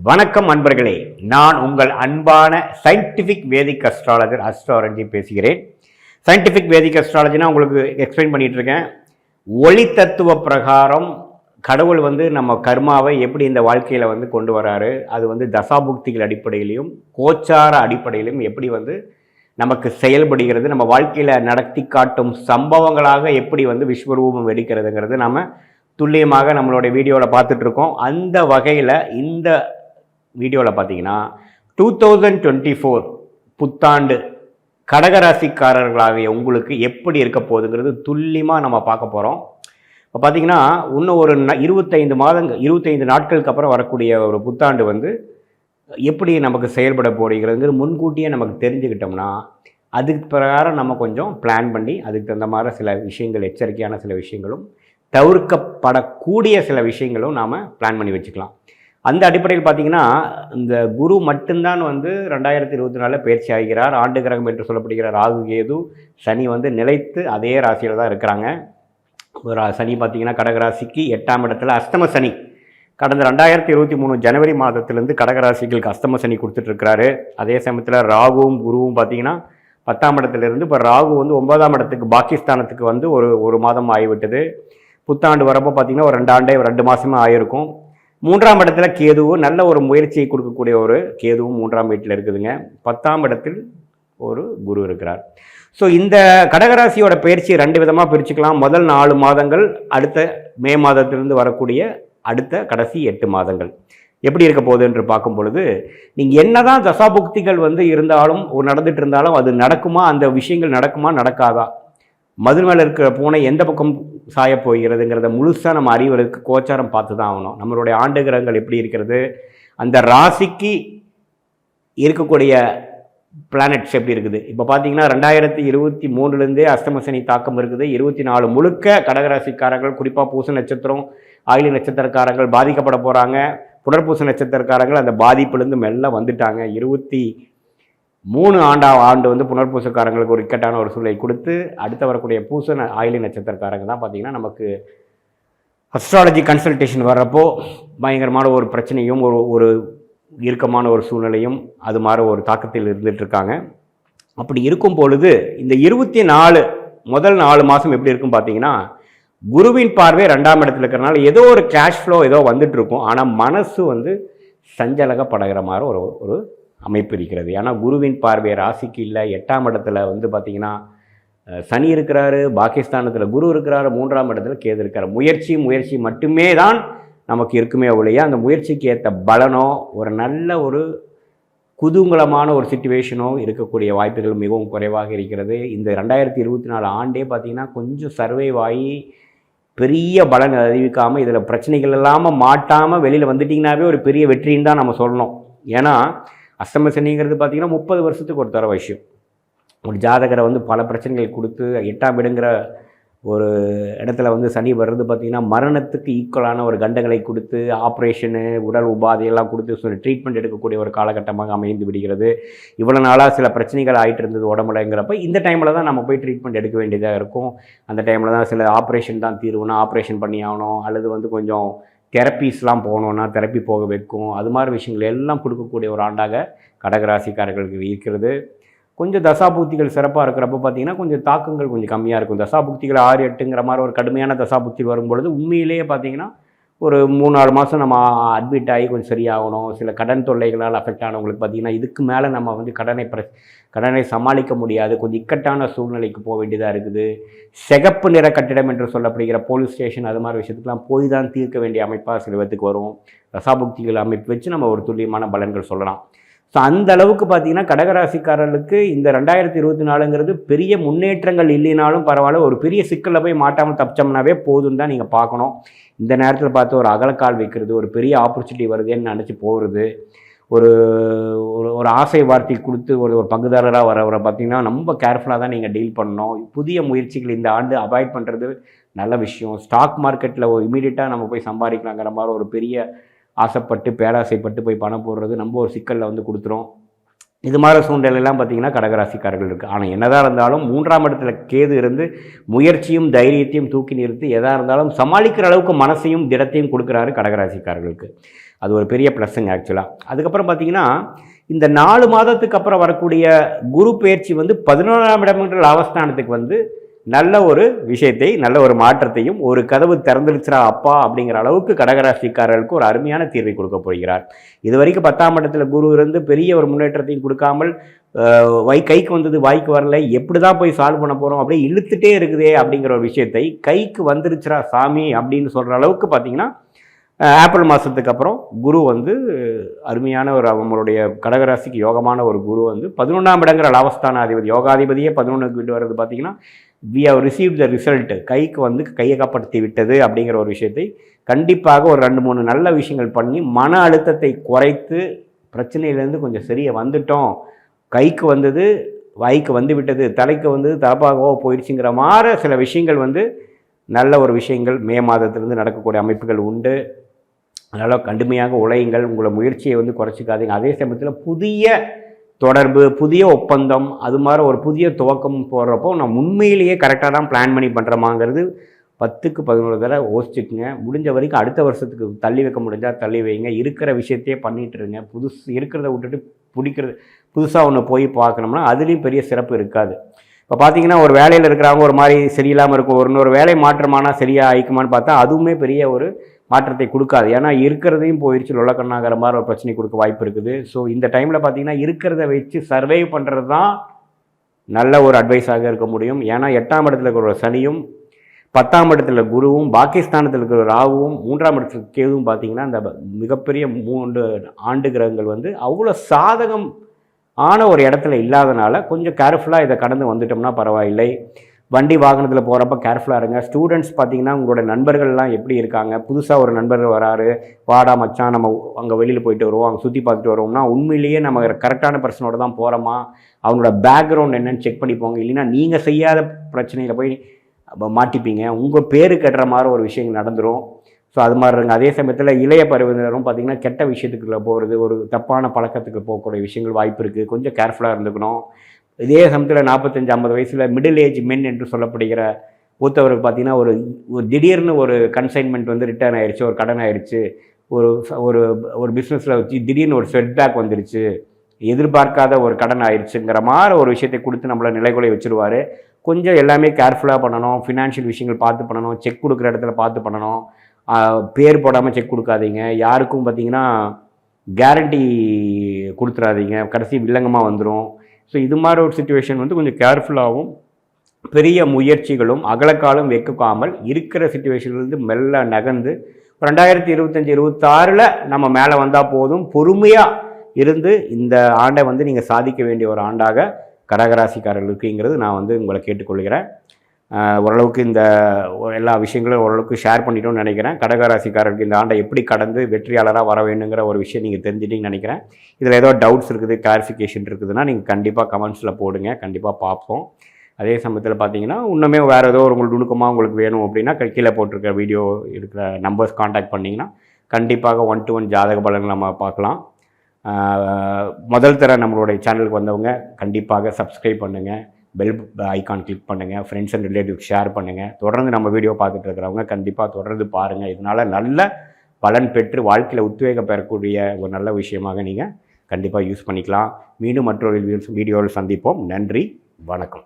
வணக்கம் அன்பர்களே, நான் உங்கள் அன்பான சயின்டிஃபிக் வேதிக் அஸ்ட்ராலஜர் அஸ்ட்ராலஜி பேசுகிறேன். சயின்டிஃபிக் வேதிக் அஸ்ட்ராலஜினா உங்களுக்கு எக்ஸ்பிளைன் பண்ணிட்டு இருக்கேன். ஒளி தத்துவ பிரகாரம் கடவுள் நம்ம கர்மாவை எப்படி இந்த வாழ்க்கையில் கொண்டு வராரு, அது தசாபுக்திகள் அடிப்படையிலையும் கோச்சார அடிப்படையிலும் எப்படி நமக்கு செயல்படுகிறது, நம்ம வாழ்க்கையில் நடத்தி காட்டும் சம்பவங்களாக எப்படி விஸ்வரூபம் வெடிக்கிறதுங்கிறது நாம் துல்லியமாக நம்மளுடைய வீடியோவில் பார்த்துட்ருக்கோம். அந்த வகையில் இந்த வீடியோவில் பார்த்தீங்கன்னா 2024 புத்தாண்டு கடகராசிக்காரர்களாகிய உங்களுக்கு எப்படி இருக்க போகுதுங்கிறது துல்லியமாக நம்ம பார்க்க போகிறோம். இப்போ பார்த்தீங்கன்னா இன்னும் ஒரு 25 நாட்களுக்கு அப்புறம் வரக்கூடிய ஒரு புத்தாண்டு எப்படி நமக்கு செயல்பட போகிறதுங்கிறது முன்கூட்டியே நமக்கு தெரிஞ்சுக்கிட்டோம்னா அதுக்கு பிரகாரம் நம்ம கொஞ்சம் பிளான் பண்ணி அதுக்கு தகுந்த மாதிரி சில விஷயங்கள், எச்சரிக்கையான சில விஷயங்களும் தவிர்க்கப்படக்கூடிய சில விஷயங்களும் நாம் பிளான் பண்ணி வச்சுக்கலாம். அந்த அடிப்படையில் பார்த்திங்கன்னா இந்த குரு மட்டும்தான் 2024 பயிற்சி ஆகிறார். ஆண்டு கிரகம் என்று சொல்லப்படுகிற ராகு, கேது, சனி நிலைத்து அதே ராசியில் தான் இருக்கிறாங்க. சனி பார்த்திங்கன்னா கடகராசிக்கு 8ஆம் இடத்துல அஸ்தம சனி கடந்த 2023 ஜனவரி மாதத்திலேருந்து கடகராசிகளுக்கு அஸ்தம சனி கொடுத்துட்ருக்கிறாரு. அதே சமயத்தில் ராகுவும் குருவும் பார்த்திங்கன்னா 10ஆம் இடத்துலேருந்து இப்போ ராகு 9ஆம் இடத்துக்கு பாகிஸ்தானத்துக்கு ஒரு மாதம் ஆகிவிட்டது. புத்தாண்டு வரப்போ பார்த்திங்கன்னா ஒரு 2 மாதமே ஆகிருக்கும். 3ஆம் இடத்துல கேதுவும் நல்ல ஒரு முயற்சியை கொடுக்கக்கூடிய ஒரு கேதுவும் 3ஆம் வீட்டில் இருக்குதுங்க. 10ஆம் இடத்தில் ஒரு குரு இருக்கிறார். ஸோ இந்த கடகராசியோட பயிற்சி 2 விதமாக பிரிச்சுக்கலாம். முதல் 4 மாதங்கள், அடுத்த மே மாதத்திலிருந்து வரக்கூடிய அடுத்த கடைசி 8 மாதங்கள் எப்படி இருக்க போகுது என்று பார்க்கும் பொழுது, நீங்கள் என்னதான் தசாபுக்திகள் இருந்தாலும் நடந்துட்டு இருந்தாலும் அது நடக்குமா, அந்த விஷயங்கள் நடக்குமா நடக்காதா, மதுர் மேலே இருக்கிற பூனை எந்த பக்கம் சாய போகிறதுங்கிறத முழுசாக நம்ம அறிவதற்கு கோச்சாரம் பார்த்து தான் ஆகணும். நம்மளுடைய ஆண்டு கிரகங்கள் எப்படி இருக்கிறது, அந்த ராசிக்கு இருக்கக்கூடிய பிளானட்ஸ் எப்படி இருக்குது. இப்போ பார்த்தீங்கன்னா 2023 அஸ்தமசனி தாக்கம் இருக்குது. 24 முழுக்க கடகராசிக்காரர்கள், குறிப்பாக பூச நட்சத்திரம், ஆயிலி நட்சத்திரக்காரங்கள் பாதிக்கப்பட போகிறாங்க. புனர்பூச நட்சத்திரக்காரங்கள் அந்த பாதிப்புலேருந்து மெல்ல வந்துட்டாங்க. 23 ஆண்டு புனர்பூசக்காரங்களுக்கு ஒரு இக்கட்டான ஒரு சூழலை கொடுத்து அடுத்து வரக்கூடிய பூச ஆயிலி நட்சத்திரக்காரங்க தான் பார்த்திங்கன்னா நமக்கு அஸ்ட்ராலஜி கன்சல்டேஷன் வர்றப்போ பயங்கரமான ஒரு பிரச்சனையும் ஒரு இறுக்கமான ஒரு சூழ்நிலையும் அது மாதிரி ஒரு தாக்கத்தில் இருந்துகிட்ருக்காங்க. அப்படி இருக்கும் பொழுது இந்த 24 முதல் 4 மாதம் எப்படி இருக்கும் பார்த்தீங்கன்னா, குருவின் பார்வை 2ஆம் இடத்துல இருக்கிறனால ஏதோ ஒரு கேஷ் ஃப்ளோ ஏதோ வந்துட்டுருக்கும். ஆனால் மனசு சஞ்சலகப்படுகிற மாதிரி ஒரு அமைப்பு இருக்கிறது. ஏன்னா குருவின் பார்வை ராசிக்கு இல்லை, 8ஆம் இடத்துல பார்த்திங்கன்னா சனி இருக்கிறாரு, பாகிஸ்தானத்தில் குரு இருக்கிறாரு, 3ஆம் இடத்துல கேது இருக்கிறார். முயற்சி மட்டுமே தான் நமக்கு இருக்குமே ஒழிய அந்த முயற்சிக்கு ஏற்ற பலனோ ஒரு நல்ல ஒரு குதூகலமான ஒரு சிச்சுவேஷனோ இருக்கக்கூடிய வாய்ப்புகள் மிகவும் குறைவாக இருக்கிறது. இந்த 2024 ஆண்டே பார்த்திங்கன்னா கொஞ்சம் சர்வைவ் ஆகி பெரிய பலன் அறிவிக்காமல் இதில் பிரச்சனைகள் இல்லாமல் மாட்டாமல் வெளியில் வந்துட்டிங்கனாவே ஒரு பெரிய வெற்றின்னு தான் நம்ம சொல்லணும். ஏன்னா அஸ்தம சனிங்கிறது பார்த்திங்கன்னா 30 வருஷத்துக்கு ஒரு தர விஷயம். ஒரு ஜாதகரை பல பிரச்சனைகள் கொடுத்து 8ஆம் இடங்கிற ஒரு இடத்துல சனி வர்றது பார்த்திங்கன்னா மரணத்துக்கு ஈக்குவலான ஒரு கண்டங்களை கொடுத்து ஆப்ரேஷனு, உடல் உபாதையெல்லாம் கொடுத்து ட்ரீட்மெண்ட் எடுக்கக்கூடிய ஒரு காலகட்டமாக அமைந்து விடுகிறது. இவ்வளோ நாளாக சில பிரச்சனைகள் ஆகிட்டு இருந்தது உடம்புலங்கிறப்ப இந்த டைமில் தான் நம்ம போய் ட்ரீட்மெண்ட் எடுக்க வேண்டியதாக இருக்கும். அந்த டைமில் தான் சில ஆப்ரேஷன் தான் தீர்வுனா ஆப்ரேஷன் பண்ணி ஆகணும், அல்லது கொஞ்சம் தெரப்பீஸ்லாம் போகணுன்னா தெரப்பி போக வைக்கும். அது மாதிரி விஷயங்கள் எல்லாம் கொடுக்கக்கூடிய ஒரு ஆண்டாக கடகராசிக்காரர்களுக்கு இருக்கிறது. கொஞ்சம் தசாபுக்திகள் சிறப்பாக இருக்கிறப்ப பார்த்திங்கன்னா கொஞ்சம் தாக்கங்கள் கொஞ்சம் கம்மியாக இருக்கும். தசாபுக்திகள் 6, 8ங்கிற மாதிரி ஒரு கடுமையான தசாபுக்தி வரும்பொழுது உண்மையிலேயே பார்த்திங்கன்னா ஒரு 3-4 மாதம் நம்ம அட்மிட் ஆகி கொஞ்சம் சரியாகணும். சில கடன் தொல்லைகளால் அஃபெக்ட் ஆனவங்களுக்கு பார்த்திங்கன்னா இதுக்கு மேலே நம்ம கடனை சமாளிக்க முடியாது, கொஞ்சம் இக்கட்டான சூழ்நிலைக்கு போக வேண்டியதாக இருக்குது. சிகப்பு நிற கட்டிடம் என்று சொல்லப்படுகிற போலீஸ் ஸ்டேஷன் அது மாதிரி விஷயத்துக்கெலாம் போய் தான் தீர்க்க வேண்டிய அமைப்பாக சில பேத்துக்கு வரும். தசாபுக்திகள் அமைப்பு வச்சு நம்ம ஒரு துல்லியமான பலன்கள் சொல்லலாம். ஸோ அந்த அளவுக்கு பார்த்திங்கன்னா கடகராசிக்காரர்களுக்கு இந்த 2024ங்கிறது பெரிய முன்னேற்றங்கள் இல்லைனாலும் பரவாயில்ல, ஒரு பெரிய சிக்கலில் போய் மாட்டாமல் தப்பிச்சோம்னாவே போதும் தான் நீங்கள் பார்க்கணும். இந்த நேரத்தில் பார்த்து ஒரு அகலக்கால் வைக்கிறது, ஒரு பெரிய ஆப்பர்ச்சுனிட்டி வருதுன்னு நினச்சி போகிறது, ஒரு ஒரு ஆசை வார்த்தை கொடுத்து ஒரு பங்குதாரராக வரவரை பார்த்திங்கன்னா ரொம்ப கேர்ஃபுல்லாக தான் நீங்கள் டீல் பண்ணணும். புதிய முயற்சிகள் இந்த ஆண்டு அவாய்ட் பண்ணுறது நல்ல விஷயம். ஸ்டாக் மார்க்கெட்டில் இமீடியட்டாக நம்ம போய் சம்பாதிக்கலாங்கிற மாதிரி ஒரு பெரிய ஆசைப்பட்டு பேராசைப்பட்டு போய் பணம் போடுறது நம்ம ஒரு சிக்கலில் கொடுத்துரும். இது மாதிரி சூழ்நிலையெல்லாம் பார்த்திங்கன்னா கடகராசிக்காரர்கள் இருக்குது. ஆனால் என்னதான் இருந்தாலும் 3ஆம் இடத்துல கேது இருந்து முயற்சியும் தைரியத்தையும் தூக்கி நிறுத்தி எதாக இருந்தாலும் சமாளிக்கிற அளவுக்கு மனசையும் திடத்தையும் கொடுக்குறாரு கடகராசிக்காரர்களுக்கு. அது ஒரு பெரிய ப்ளஸ்ஸுங்க ஆக்சுவலாக. அதுக்கப்புறம் பார்த்தீங்கன்னா இந்த 4 மாதத்துக்கு அப்புறம் வரக்கூடிய குரு பெயர்ச்சி வந்து 11ஆம் இடம்ன்ற லாபஸ்தானத்துக்கு வந்து நல்ல ஒரு விஷயத்தை, நல்ல ஒரு மாற்றத்தையும், ஒரு கதவு திறந்துடுச்சுரா அப்பா அப்படிங்கிற அளவுக்கு கடகராசிக்காரர்களுக்கு ஒரு அருமையான தீர்வை கொடுக்க போகிறார். இது வரைக்கும் 10ஆம் இடத்துல குரு இருந்து பெரிய ஒரு முன்னேற்றத்தையும் கொடுக்காமல் கைக்கு வந்தது வாய்க்கு வரல, எப்படி தான் போய் சால்வ் பண்ண போகிறோம் அப்படியே இழுத்துட்டே இருக்குதே அப்படிங்கிற ஒரு விஷயத்தை கைக்கு வந்துருச்சுரா சாமி அப்படின்னு சொல்கிற அளவுக்கு பார்த்தீங்கன்னா ஏப்ரல் மாதத்துக்கு அப்புறம் குரு வந்து அருமையான ஒரு அவங்களுடைய கடகராசிக்கு யோகமான ஒரு குரு வந்து 11ஆம் இடங்கிற லாபஸ்தான அதிபதி, யோகாதிபதியே 11க்கு விட்டு வர்றது பார்த்தீங்கன்னா we have receive the result, கைக்கு வந்து கையை காப்பாற்றி விட்டது அப்படிங்கிற ஒரு விஷயத்தை கண்டிப்பாக ஒரு 2-3 நல்ல விஷயங்கள் பண்ணி மன அழுத்தத்தை குறைத்து பிரச்சனையிலேருந்து கொஞ்சம் சரியாக வந்துட்டோம், கைக்கு வந்தது வாய்க்கு வந்து விட்டது, தலைக்கு வந்தது தலப்பாகவோ போயிடுச்சுங்கிற மாதிரி சில விஷயங்கள் வந்து நல்ல ஒரு விஷயங்கள் மே மாதத்திலிருந்து நடக்கக்கூடிய அமைப்புகள் உண்டு. அதனால் கடுமையாக உழையுங்கள், உங்களை முயற்சியை வந்து குறைச்சிக்காதீங்க. அதே சமயத்தில் புதிய தொடர்பு, புதிய ஒப்பந்தம், அது மாதிரி ஒரு புதிய துவக்கம் போடுறப்போ நான் உண்மையிலேயே கரெக்டாக தான் பிளான் பண்ணி பண்ணுறோமாங்கிறது 10க்கு 11 தடவை யோசிச்சுக்குங்க. முடிஞ்ச வரைக்கும் அடுத்த வருஷத்துக்கு தள்ளி வைக்க முடிஞ்சால் தள்ளி வைங்க. இருக்கிற விஷயத்தையே பண்ணிகிட்டு இருங்க. இருக்கிறத விட்டுட்டு புதுசாக ஒன்று போய் பார்க்கணும்னா அதுலேயும் பெரிய சிறப்பு இருக்காது. இப்போ பார்த்தீங்கன்னா ஒரு வேலையில் இருக்கிறவங்க ஒரு மாதிரி சரியில்லாமல் இருக்கும், இன்னொரு வேலை மாற்றமானா சரியாக ஆயிக்குமான்னு பார்த்தா அதுவுமே பெரிய ஒரு மாற்றத்தை கொடுக்காது. ஏன்னா இருக்கிறதையும் போயிடுச்சு லொல்லக்கண்ணாகிற மாதிரி ஒரு பிரச்சனை கொடுக்க வாய்ப்பு இருக்குது. ஸோ இந்த டைமில் பார்த்தீங்கன்னா இருக்கிறத வச்சு சர்வைவ் பண்ணுறது தான் நல்ல ஒரு அட்வைஸாக இருக்க முடியும். ஏன்னா 8ஆம் இடத்துல இருக்கிற ஒரு சனியும் 10ஆம் இடத்துல குருவும் பாகிஸ்தானத்தில் இருக்கிற ராகுவும் 3ஆம் இடத்துல கேதுவும் பார்த்தீங்கன்னா அந்த மிகப்பெரிய 3 ஆண்டு கிரகங்கள் வந்து அவ்வளோ சாதகம் ஆன ஒரு இடத்துல இல்லாதனால கொஞ்சம் கேர்ஃபுல்லாக இதை கடந்து வந்துட்டோம்னா பரவாயில்லை. வண்டி வாகனத்தில் போகிறப்ப கேர்ஃபுல்லாக இருங்க. ஸ்டூடெண்ட்ஸ் பார்த்தீங்கன்னா உங்களோட நண்பர்கள்லாம் எப்படி இருக்காங்க, புதுசாக ஒரு நண்பர்கள் வராரு, வாடா மச்சான் நம்ம அங்கே வெளியில் போயிட்டு வருவோம், அங்கே சுற்றி பார்த்துட்டு வருவோம்னா உண்மையிலேயே நம்ம கரெக்டான பர்சனோட தான் போகிறோமா, அவங்களோட பேக்ரவுண்ட் என்னன்னு செக் பண்ணிப்போங்க. இல்லைன்னா நீங்கள் செய்யாத பிரச்சனையில் போய் மாட்டிப்பீங்க, உங்கள் பேரு கட்டுற மாதிரி ஒரு விஷயங்கள் நடந்துடும். ஸோ அது மாதிரி இருங்க. அதே சமயத்தில் இளைய பருவத்தினரும் பார்த்திங்கன்னா கெட்ட விஷயத்துக்குள்ளே போகிறது, ஒரு தப்பான பழக்கத்துக்கு போகக்கூடிய விஷயங்கள் வாய்ப்பு இருக்குது. கொஞ்சம் கேர்ஃபுல்லாக இருந்துக்கணும். இதே சமயத்தில் 45-50 வயசில் மிடில் ஏஜ் மென் என்று சொல்லப்படுகிற மூத்தவருக்கு பார்த்திங்கன்னா ஒரு திடீர்னு ஒரு கன்சைன்மெண்ட் வந்து ரிட்டர்ன் ஆயிடுச்சு, ஒரு கடன் ஆயிடுச்சு, ஒரு ஒரு ஒரு பிஸ்னஸில் வச்சு திடீர்னு ஒரு செட்பேக் வந்துடுச்சு, எதிர்பார்க்காத ஒரு கடன் ஆயிடுச்சுங்கிற மாதிரி ஒரு விஷயத்தை கொடுத்து நம்மளை நிலைக்குலை வச்சுருவார். கொஞ்சம் எல்லாமே கேர்ஃபுல்லாக பண்ணணும். ஃபினான்ஷியல் விஷயங்கள் பார்த்து பண்ணணும். செக் கொடுக்குற இடத்துல பார்த்து பண்ணணும். பேர் போடாமல் செக் கொடுக்காதீங்க. யாருக்கும் பார்த்தீங்கன்னா கேரண்டி கொடுத்துடாதீங்க, கடைசி வில்லங்கமாக வந்துடும். ஸோ இது மாதிரி ஒரு சிச்சுவேஷன் வந்து கொஞ்சம் கேர்ஃபுல்லாகவும் பெரிய முயற்சிகளும் அகலக்காலம் வைக்காமல் இருக்கிற சிச்சுவேஷன்லேருந்து மெல்ல நகர்ந்து 2025-26 நம்ம மேலே வந்தால் போதும். பொறுமையாக இருந்து இந்த ஆண்டை வந்து நீங்கள் சாதிக்க வேண்டிய ஒரு ஆண்டாக கடகராசிக்காரர்கள் இருக்குங்கிறது நான் வந்து உங்களை கேட்டுக்கொள்கிறேன். ஓரளவுக்கு இந்த எல்லா விஷயங்களும் ஓரளவுக்கு ஷேர் பண்ணிட்டோம்னு நினைக்கிறேன். கடகராசிக்காரருக்கு இந்த ஆண்டை எப்படி கடந்து வெற்றியாளராக வர வேணுங்கிற ஒரு விஷயம் நீங்கள் தெரிஞ்சிட்டிங்கன்னு நினைக்கிறேன். இதில் ஏதோ டவுட்ஸ் இருக்குது, கிளாரிஃபிகேஷன் இருக்குதுன்னா நீங்கள் கண்டிப்பாக கமெண்ட்ஸில் போடுங்க, கண்டிப்பாக பார்ப்போம். அதே சமயத்தில் பார்த்தீங்கன்னா இன்னுமே வேறு ஏதோ ஒரு உங்களுக்கு நுணுக்கமாக உங்களுக்கு வேணும் அப்படின்னா கீழே போட்டிருக்க வீடியோ இருக்கிற நம்பர்ஸ் காண்டாக்ட் பண்ணிங்கன்னா கண்டிப்பாக 1-to-1 ஜாதக பலன்கள் நம்ம பார்க்கலாம். முதல் தர நம்மளுடைய சேனலுக்கு வந்தவங்க கண்டிப்பாக சப்ஸ்கிரைப் பண்ணுங்கள், பெல் ஐக்கான் கிளிக் பண்ணுங்கள், ஃப்ரெண்ட்ஸ் அண்ட் ரிலேட்டிவ்ஸ் ஷேர் பண்ணுங்கள். தொடர்ந்து நம்ம வீடியோ பார்த்துட்டு இருக்கிறவங்க கண்டிப்பாக தொடர்ந்து பாருங்கள். இதனால் நல்ல பலன் பெற்று வாழ்க்கையில் உத்வேகம் பெறக்கூடிய ஒரு நல்ல விஷயமாக நீங்கள் கண்டிப்பாக யூஸ் பண்ணிக்கலாம். மீண்டும் மற்றொரு வீடியோவில் சந்திப்போம். நன்றி, வணக்கம்.